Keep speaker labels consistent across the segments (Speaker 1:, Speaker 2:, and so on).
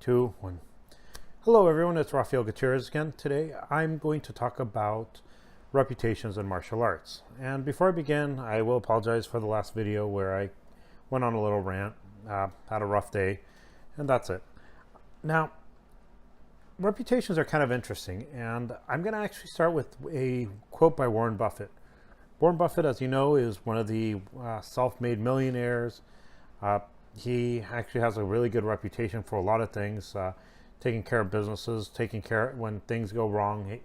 Speaker 1: 2, 1. Hello everyone, it's Rafael Gutierrez again. Today I'm going to talk about reputations in martial arts. And before I begin, I will apologize for the last video where I went on a little rant, had a rough day, and that's it. Now, reputations are kind of interesting, and I'm going to actually start with a quote by Warren Buffett. Warren Buffett, as you know, is one of the self-made millionaires. He actually has a really good reputation for a lot of things, taking care of businesses, taking care when things go wrong,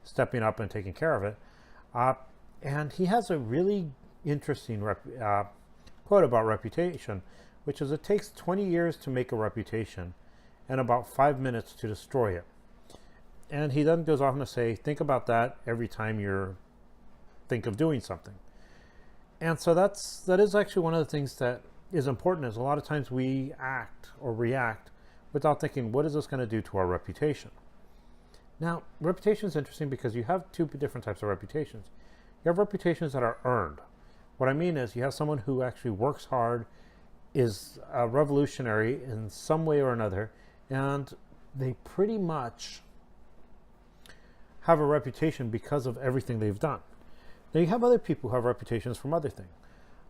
Speaker 1: stepping up and taking care of it. And he has a really interesting quote about reputation, which is it takes 20 years to make a reputation and about 5 minutes to destroy it. And he then goes on to say, think about that every time you think of doing something. And so that is actually one of the things that is important, is a lot of times we act or react without thinking, what is this going to do to our reputation? Now, reputation is interesting because you have two different types of reputations. You have reputations that are earned. What I mean is you have someone who actually works hard, is a revolutionary in some way or another, and they pretty much have a reputation because of everything they've done. Now you have other people who have reputations from other things.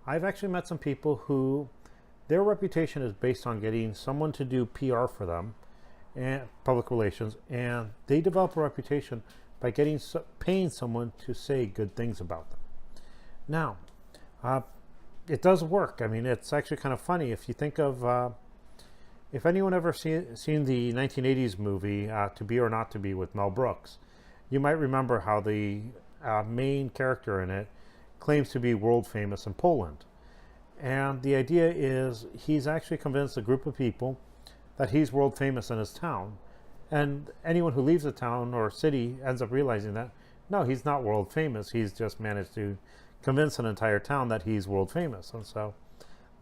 Speaker 1: I've actually met some people who their reputation is based on getting someone to do PR for them and public relations, and they develop a reputation by paying someone to say good things about them. Now, it does work. I mean, it's actually kind of funny if you think of if anyone ever seen the 1980s movie To Be or Not to Be with Mel Brooks, you might remember how the main character in it claims to be world famous in Poland. And the idea is he's actually convinced a group of people that he's world famous in his town. And anyone who leaves the town or city ends up realizing that, no, he's not world famous. He's just managed to convince an entire town that he's world famous. And so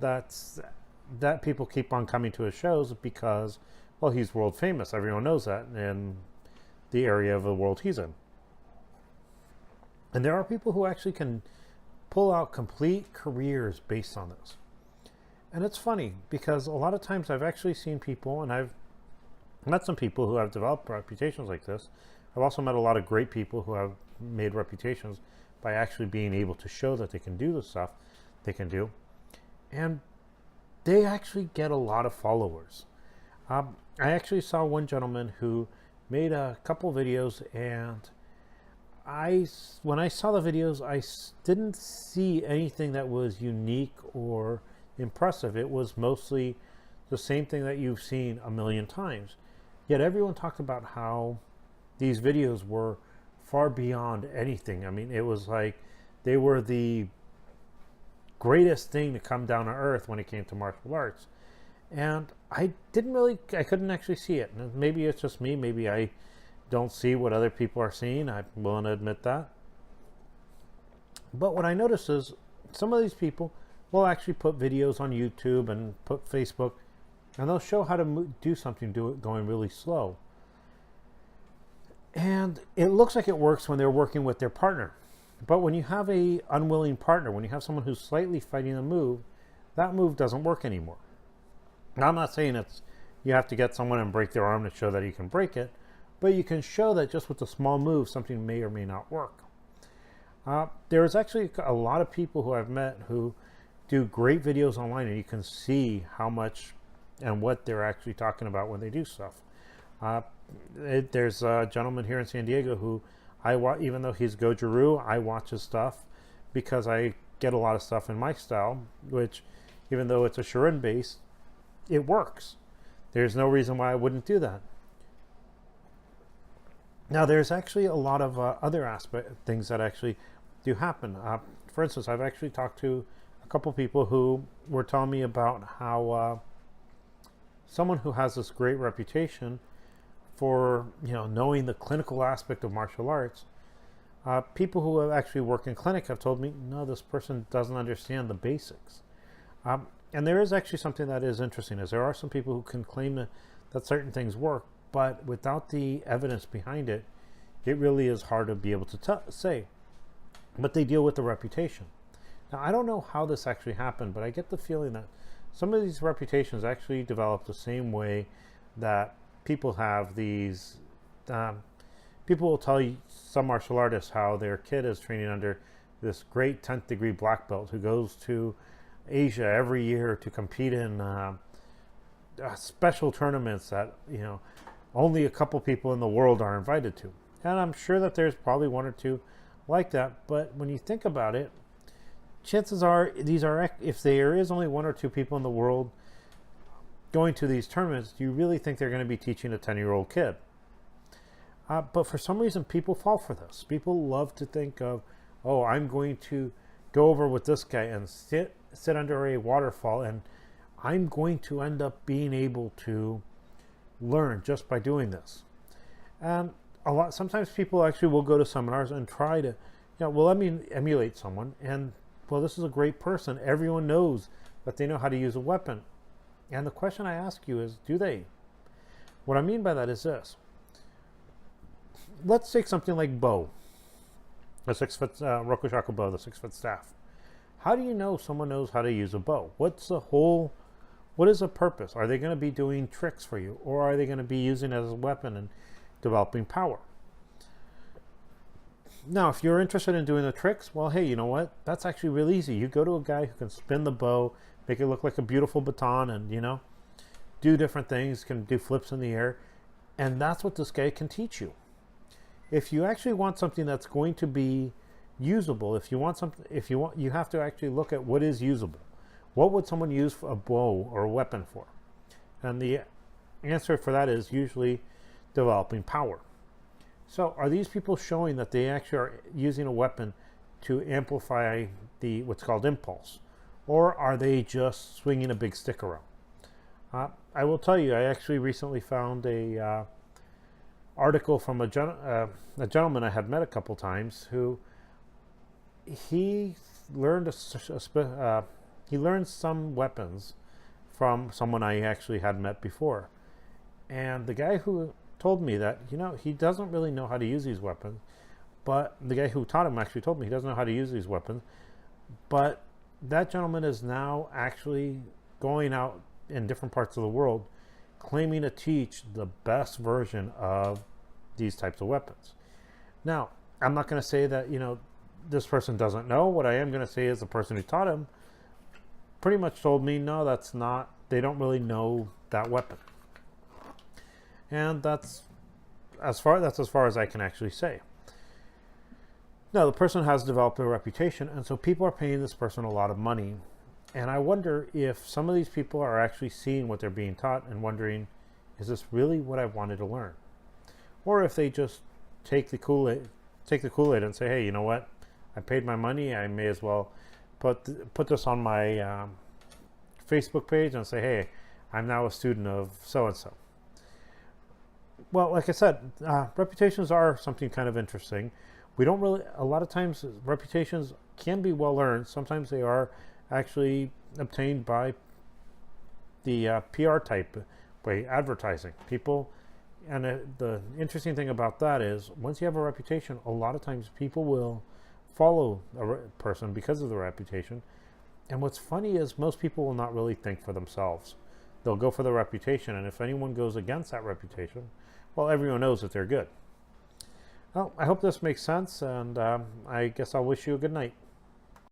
Speaker 1: that people keep on coming to his shows because, well, he's world famous. Everyone knows that in the area of the world he's in. And there are people who actually can pull out complete careers based on this. And it's funny because a lot of times I've actually seen people, and I've met some people who have developed reputations like this. I've also met a lot of great people who have made reputations by actually being able to show that they can do the stuff they can do. And they actually get a lot of followers. I actually saw one gentleman who made a couple videos, and when I saw the videos, I didn't see anything that was unique or impressive. It was mostly the same thing that you've seen a million times. Yet everyone talked about how these videos were far beyond anything. I mean, it was like they were the greatest thing to come down to earth when it came to martial arts. And I couldn't actually see it. And maybe it's just me. Maybe I don't see what other people are seeing. I'm willing to admit that. But what I notice is some of these people will actually put videos on YouTube and put Facebook, and they'll show how to do something, going really slow. And it looks like it works when they're working with their partner. But when you have a unwilling partner, when you have someone who's slightly fighting a move, that move doesn't work anymore. Now, I'm not saying you have to get someone and break their arm to show that you can break it, but you can show that just with a small move, something may or may not work. There's actually a lot of people who I've met who do great videos online, and you can see how much and what they're actually talking about when they do stuff. There's a gentleman here in San Diego who even though he's Goju-Ryu, I watch his stuff because I get a lot of stuff in my style, which even though it's a Shorin base, it works. There's no reason why I wouldn't do that. Now, there's actually a lot of other things that actually do happen. For instance, I've actually talked to a couple people who were telling me about how someone who has this great reputation for knowing the clinical aspect of martial arts, people who have actually worked in clinic have told me, no, this person doesn't understand the basics. And there is actually something that is interesting, is there are some people who can claim that certain things work, but without the evidence behind it, it really is hard to be able to say. But they deal with the reputation. Now, I don't know how this actually happened, but I get the feeling that some of these reputations actually develop the same way that people have these, um, people will tell you, some martial artists, how their kid is training under this great 10th degree black belt who goes to Asia every year to compete in special tournaments that, only a couple people in the world are invited to. And I'm sure that there's probably one or two like that. But when you think about it, chances are if there is only one or two people in the world going to these tournaments, do you really think they're going to be teaching a 10-year-old kid? But for some reason, people fall for this. People love to think of, oh, I'm going to go over with this guy and sit under a waterfall, and I'm going to end up being able to learn just by doing this. And sometimes people actually will go to seminars and try to, emulate someone. And, well, this is a great person. Everyone knows that they know how to use a weapon. And the question I ask you is, do they? What I mean by that is this. Let's take something like bow, a 6-foot Rokushaku bow, the 6-foot staff. How do you know someone knows how to use a bow? What is the purpose? Are they going to be doing tricks for you, or are they going to be using it as a weapon and developing power? Now, if you're interested in doing the tricks, well, hey, you know what? That's actually really easy. You go to a guy who can spin the bow, make it look like a beautiful baton, and, do different things, can do flips in the air, and that's what this guy can teach you. If you actually want something that's going to be usable, you have to actually look at what is usable. What would someone use a bow or a weapon for? And the answer for that is usually developing power. So are these people showing that they actually are using a weapon to amplify what's called impulse? Or are they just swinging a big stick around? I will tell you, I actually recently found a article from a gentleman I had met a couple times who he learned he learned some weapons from someone I actually had met before. And the guy who told me that, he doesn't really know how to use these weapons, but the guy who taught him actually told me he doesn't know how to use these weapons, but that gentleman is now actually going out in different parts of the world claiming to teach the best version of these types of weapons. Now, I'm not going to say that, this person doesn't know. What I am going to say is the person who taught him pretty much told me, no, they don't really know that weapon. And that's as far as I can actually say. Now, the person has developed a reputation, and so people are paying this person a lot of money. And I wonder if some of these people are actually seeing what they're being taught and wondering, is this really what I wanted to learn? Or if they just take the Kool-Aid and say, hey, you know what? I paid my money. I may as well put this on my Facebook page and say, hey, I'm now a student of so-and-so. Well, like I said, reputations are something kind of interesting. A lot of times reputations can be well earned. Sometimes they are actually obtained by the PR type by advertising. People, and the interesting thing about that is once you have a reputation, a lot of times people will follow a person because of the reputation. And what's funny is most people will not really think for themselves. They'll go for the reputation, and if anyone goes against that reputation, well, everyone knows that they're good. Well, I hope this makes sense, and I guess I'll wish you a good night.